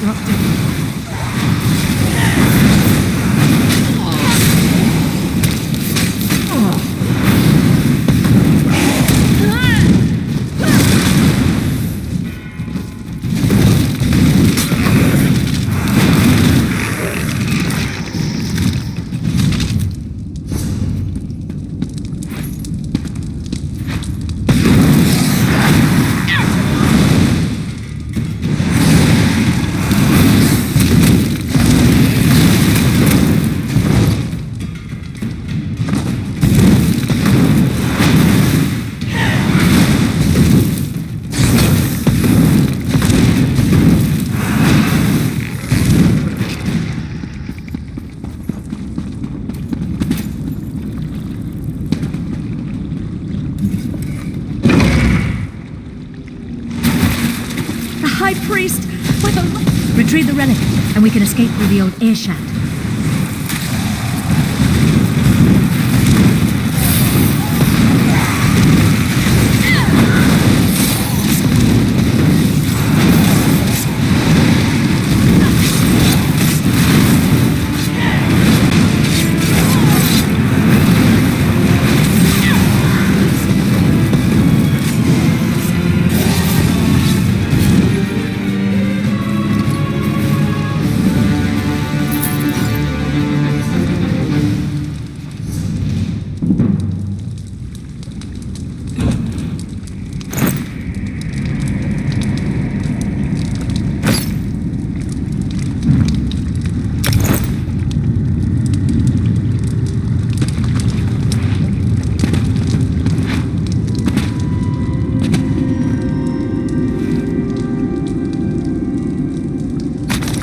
destructive. High Priest! Retrieve the relic, and we can escape through the old air shaft.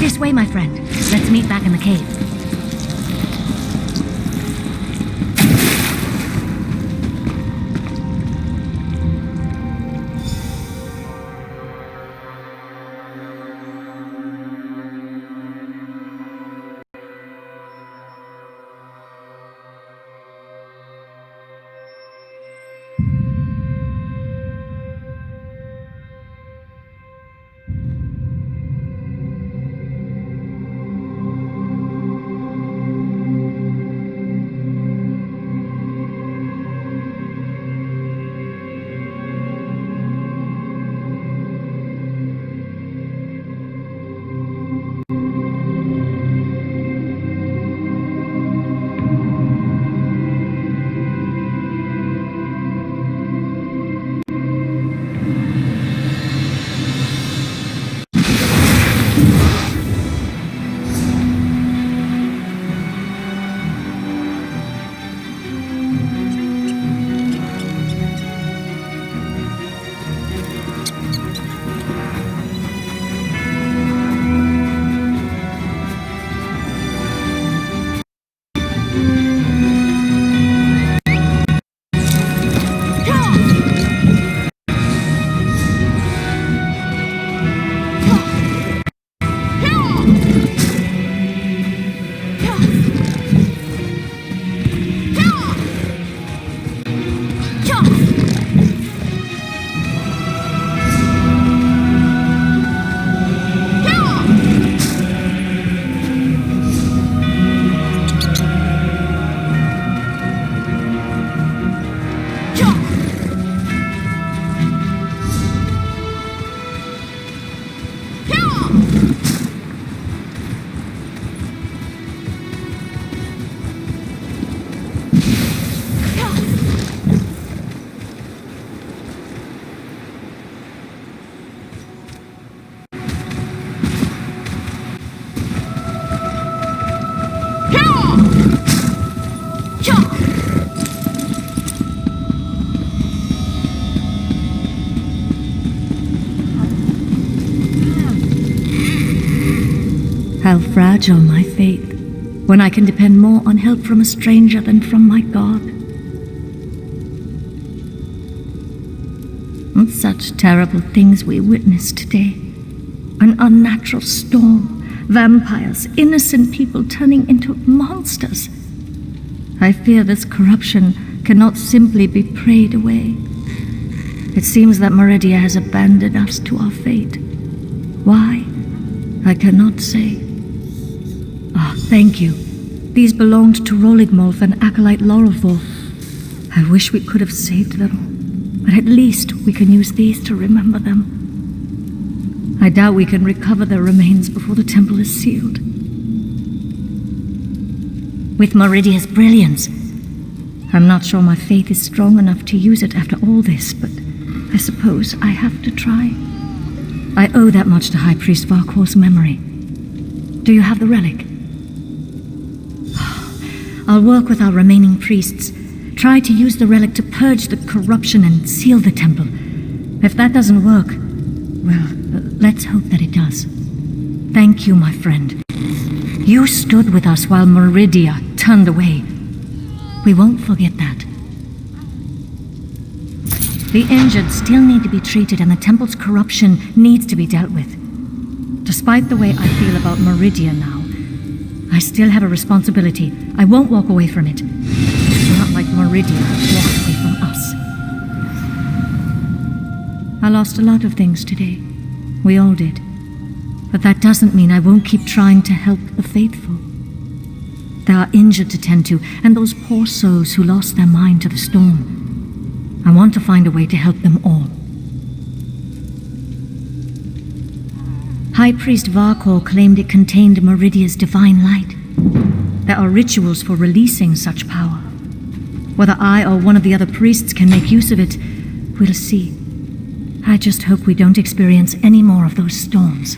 This way, my friend. Let's meet back in the cave. How fragile my faith, when I can depend more on help from a stranger than from my God. And such terrible things we witnessed today. An unnatural storm, vampires, innocent people turning into monsters. I fear this corruption cannot simply be prayed away. It seems that Meridia has abandoned us to our fate. Why? I cannot say. Ah, thank you. These belonged to Roligmolf and Acolyte Lorelfor. I wish we could have saved them, but at least we can use these to remember them. I doubt we can recover their remains before the temple is sealed. With Meridia's brilliance, I'm not sure my faith is strong enough to use it after all this, but I suppose I have to try. I owe that much to High Priest Varkor's memory. Do you have the relic? I'll work with our remaining priests. Try to use the relic to purge the corruption and seal the temple. If that doesn't work, well, let's hope that it does. Thank you, my friend. You stood with us while Meridia turned away. We won't forget that. The injured still need to be treated, and the temple's corruption needs to be dealt with. Despite the way I feel about Meridia now, I still have a responsibility. I won't walk away from it. Not like Meridia walked away from us. I lost a lot of things today. We all did. But that doesn't mean I won't keep trying to help the faithful. There are injured to tend to, and those poor souls who lost their mind to the storm. I want to find a way to help them all. High Priest Varkor claimed it contained Meridia's divine light. There are rituals for releasing such power. Whether I or one of the other priests can make use of it, we'll see. I just hope we don't experience any more of those storms.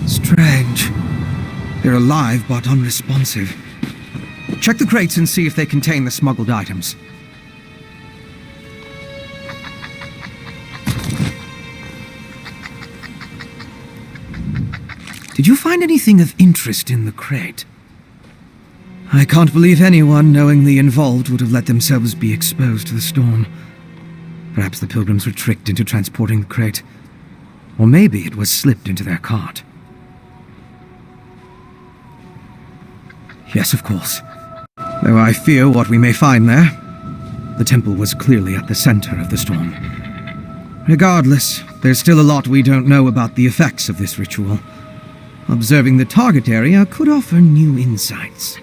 Strange. They're alive, but unresponsive. Check the crates and see if they contain the smuggled items. Did you find anything of interest in the crate? I can't believe anyone knowingly involved would have let themselves be exposed to the storm. Perhaps the pilgrims were tricked into transporting the crate. Or maybe it was slipped into their cart. Yes, of course. Though I fear what we may find there. The temple was clearly at the center of the storm. Regardless, there's still a lot we don't know about the effects of this ritual. Observing the target area could offer new insights.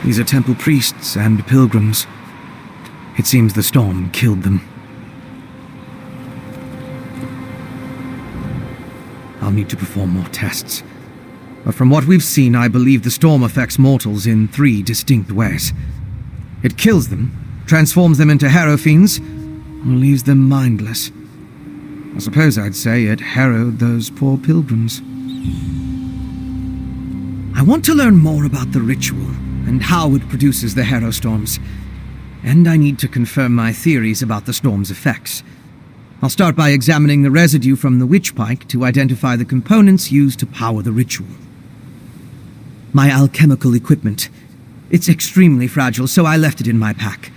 These are temple priests and pilgrims. It seems the storm killed them. I'll need to perform more tests. But from what we've seen, I believe the storm affects mortals in 3 distinct ways. It kills them, transforms them into harrow fiends, or leaves them mindless. I suppose I'd say it harrowed those poor pilgrims. I want to learn more about the ritual and how it produces the harrow storms. And I need to confirm my theories about the storm's effects. I'll start by examining the residue from the witch pike to identify the components used to power the ritual. My alchemical equipment. It's extremely fragile, so I left it in my pack.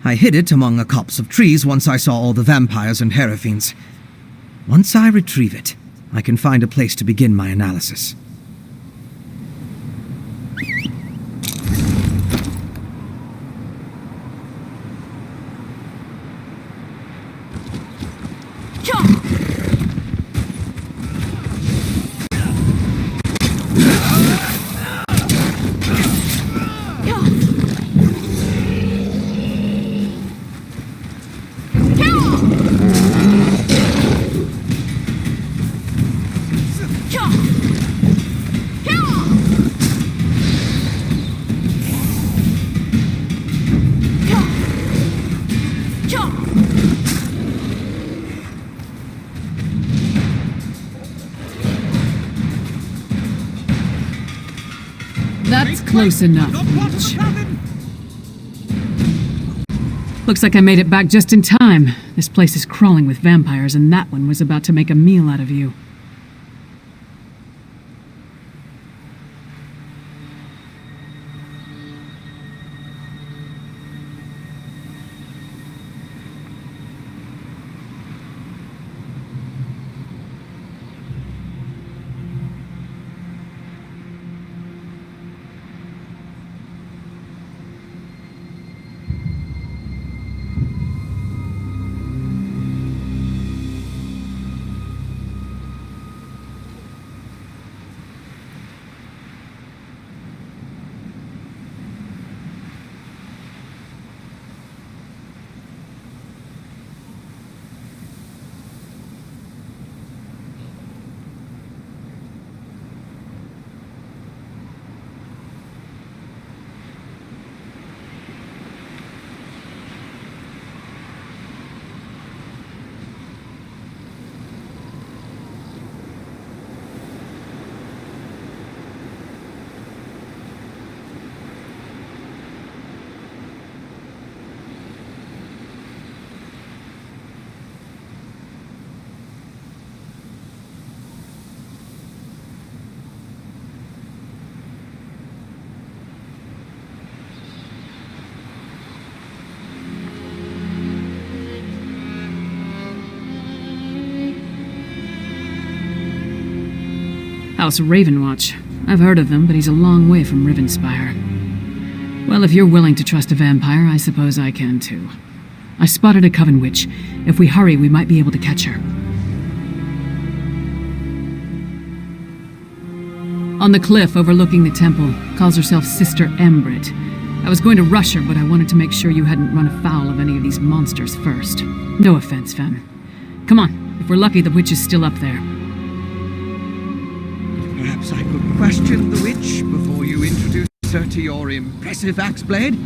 I hid it among a copse of trees once I saw all the vampires and harrow fiends. Once I retrieve it, I can find a place to begin my analysis. That's close enough, Reach. Looks like I made it back just in time. This place is crawling with vampires, and that one was about to make a meal out of you. House Ravenwatch. I've heard of them, but he's a long way from Rivenspire. Well, if you're willing to trust a vampire, I suppose I can too. I spotted a Coven Witch. If we hurry, we might be able to catch her. On the cliff overlooking the temple, calls herself Sister Embrit. I was going to rush her, but I wanted to make sure you hadn't run afoul of any of these monsters first. No offense, Fen. Come on, if we're lucky, the witch is still up there. Perhaps I could question the witch before you introduce her to your impressive axe blade?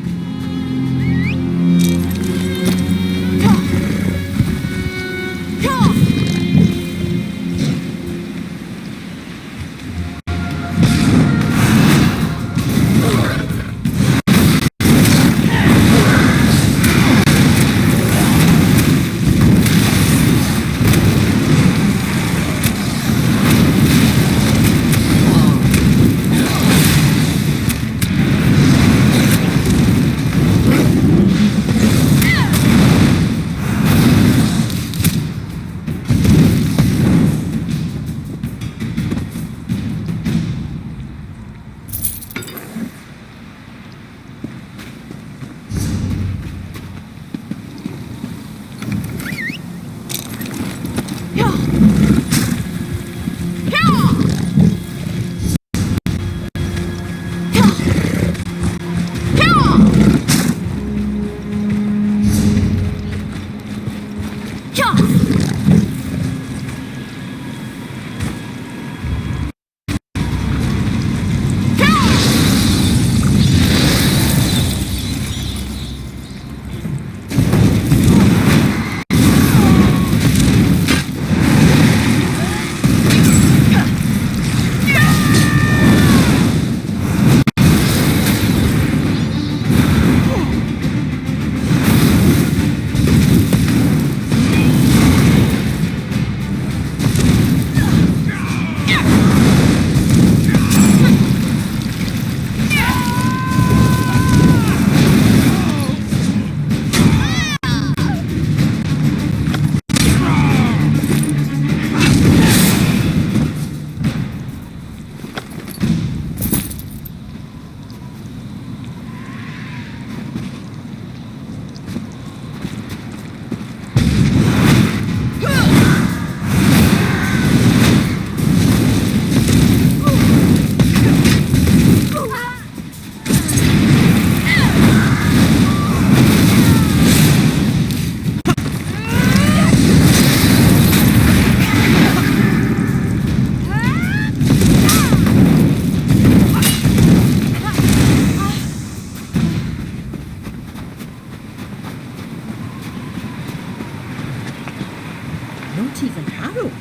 Not even Harold.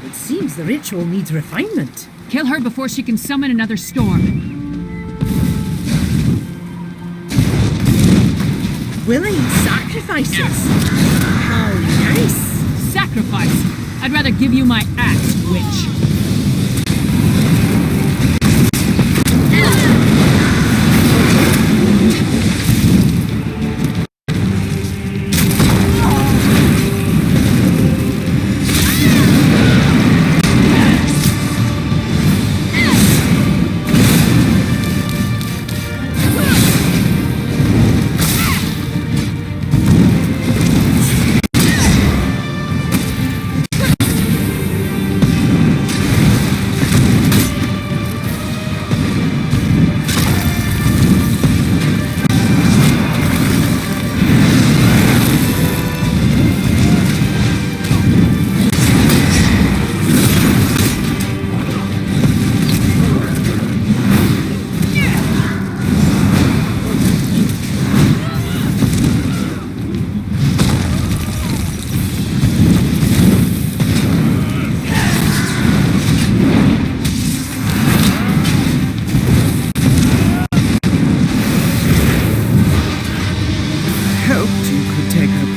It seems the ritual needs refinement. Kill her before she can summon another storm. Willing sacrifices. How nice. Sacrifice? I'd rather give you my axe, witch.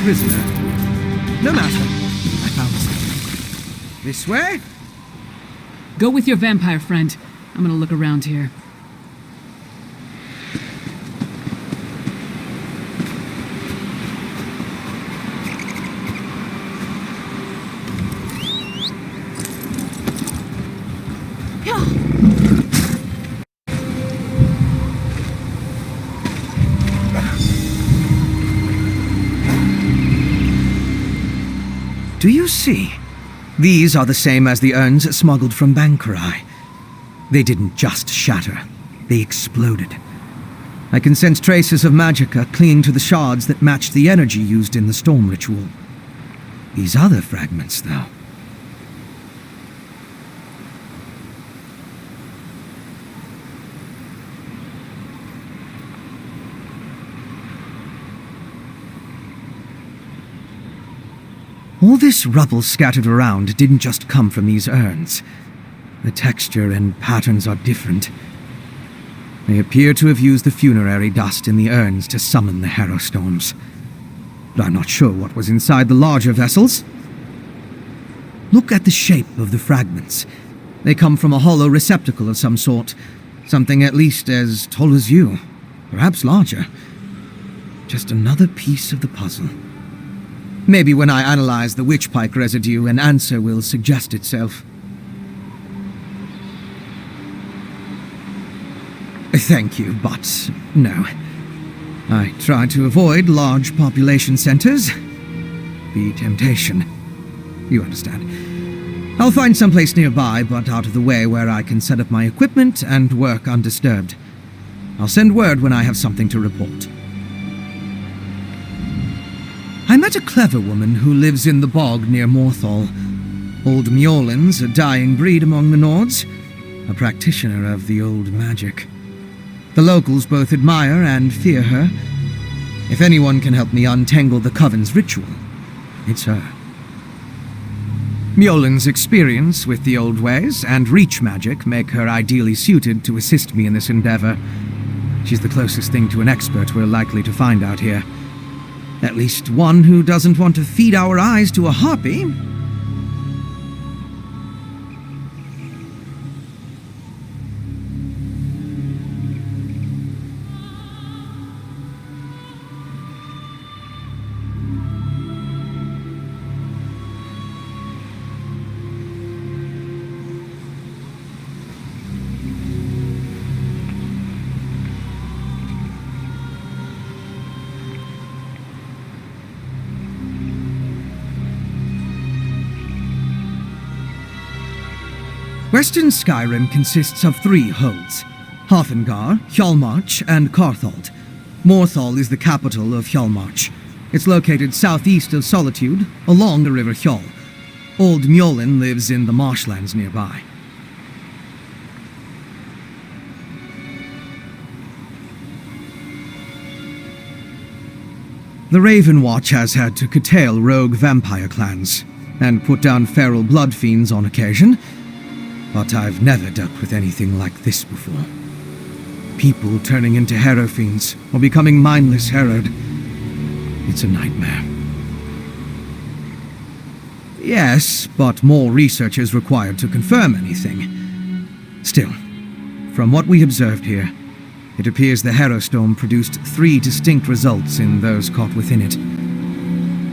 Prisoner. No matter. I found something. This way? Go with your vampire friend. I'm gonna look around here. Do you see? These are the same as the urns smuggled from Bankarai. They didn't just shatter, they exploded. I can sense traces of magicka clinging to the shards that matched the energy used in the storm ritual. These other fragments, though. All this rubble scattered around didn't just come from these urns. The texture and patterns are different. They appear to have used the funerary dust in the urns to summon the Harrow Storms. But I'm not sure what was inside the larger vessels. Look at the shape of the fragments. They come from a hollow receptacle of some sort. Something at least as tall as you. Perhaps larger. Just another piece of the puzzle. Maybe when I analyze the witchpike residue, an answer will suggest itself. Thank you, but no. I try to avoid large population centers. The temptation. You understand. I'll find someplace nearby, but out of the way where I can set up my equipment and work undisturbed. I'll send word when I have something to report. I met a clever woman who lives in the bog near Morthal. Old Mjolin's a dying breed among the Nords, a practitioner of the old magic. The locals both admire and fear her. If anyone can help me untangle the Coven's ritual, it's her. Mjolin's experience with the old ways and reach magic make her ideally suited to assist me in this endeavor. She's the closest thing to an expert we're likely to find out here. At least one who doesn't want to feed our eyes to a harpy. Western Skyrim consists of 3 holds: Hafengar, Hjalmarch, and Carthald. Morthal is the capital of Hjalmarch. It's located southeast of Solitude, along the River Hjal. Old Mjolin lives in the marshlands nearby. The Raven Watch has had to curtail rogue vampire clans, and put down feral blood fiends on occasion, but I've never dealt with anything like this before. People turning into harrow fiends, or becoming mindless harrowed. It's a nightmare. Yes, but more research is required to confirm anything. Still, from what we observed here, it appears the Harrow Storm produced 3 distinct results in those caught within it.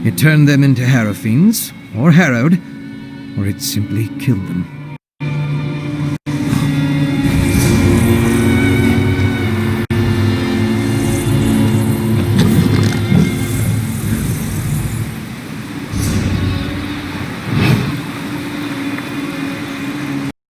It turned them into harrow fiends, or harrowed, or it simply killed them.